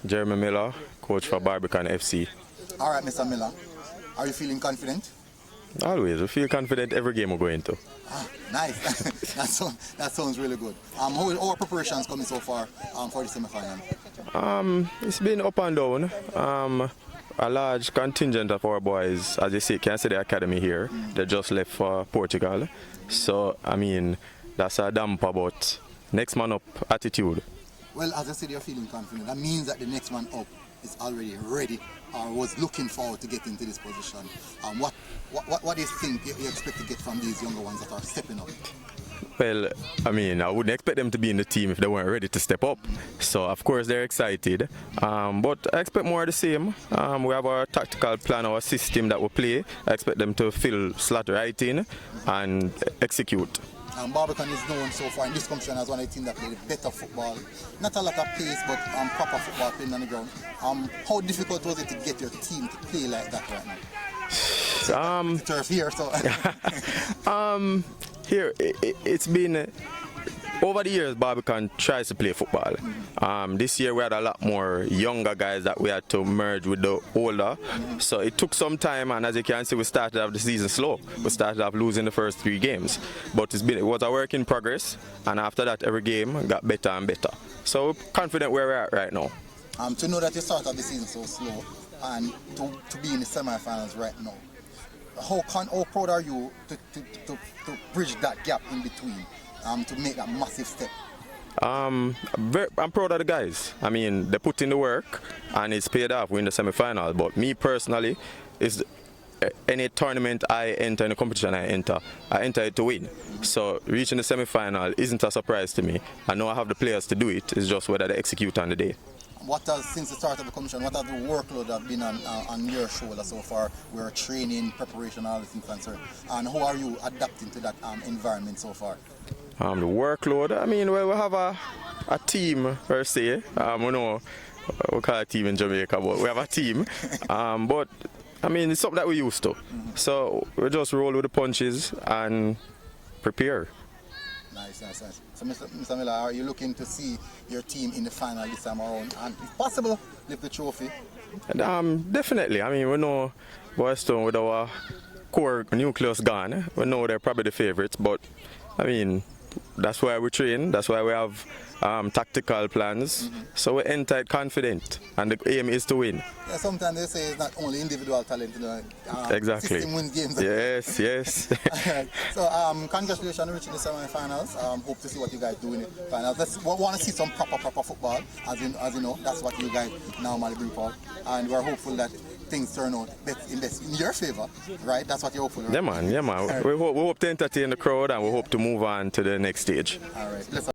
Jermy Miller, coach for Barbican FC. All right, Mr. Miller. Are you feeling confident? Always, we feel confident every game we're going to. Ah, nice. that sounds really good. How are preparations coming so far for the semi-final? It's been up and down. A large contingent of our boys, as you see, can see the academy here. They just left for Portugal. So, I mean, that's a damper, but next man up attitude. Well, as I said, you're feeling confident. That means that the next man up is already ready or was looking forward to get into this position. What do you think you expect to get from these younger ones that are stepping up? Well, I mean, I wouldn't expect them to be in the team if they weren't ready to step up. So, of course, they're excited. But I expect more of the same. We have our tactical plan, our system that we play. I expect them to slot right in and execute. Barbican is known so far in this competition as one of the teams that play better football. Not a lot of pace, but proper football playing on the ground. How difficult was it to get your team to play like that right now? Turf here, so. Here, it's been, over the years, Barbican tries to play football. This year we had a lot more younger guys that we had to merge with the older. So it took some time, and as you can see, we started off the season slow. We started off losing the first 3 games. But it was a work in progress, and after that, every game got better and better. So we're confident where we're at right now. To know that you started the season so slow, and to be in the semi-finals right now, how proud are you to bridge that gap in between, to make that massive step? I'm proud of the guys. I mean, they put in the work and it's paid off. We're in the semi-final. But me personally, is any tournament I enter, in a competition I enter it to win. So reaching the semi-final isn't a surprise to me. I know I have the players to do it. It's just whether they execute on the day. Since the start of the competition, what has the workload have been on your shoulder so far? We're training, preparation, all these things concerned. And how are you adapting to that environment so far? The workload, I mean, well, we have a team per se. We know we call it a team in Jamaica, but we have a team. But I mean, it's something that we're used to. So we just roll with the punches and prepare. Nice. So, Mr. Miller, are you looking to see your team in the final this time around and, if possible, lift the trophy? Definitely. I mean, we know Boston with our core nucleus gone. We know they're probably the favourites, but I mean, that's why we train. That's why we have tactical plans. So we enter confident, and the aim is to win. Yeah, sometimes they say it's not only individual talent, you know. Exactly. System wins games. Yes. Alright. So congratulations on reaching the semi-finals. Hope to see what you guys do in the finals. We want to see some proper football, as you know. That's what you guys normally bring forward, and we're hopeful that things turn out in your favor, right? That's what you're hopeful, right? Yeah, man. We hope to entertain the crowd, and we hope to move on to the next stage. All right.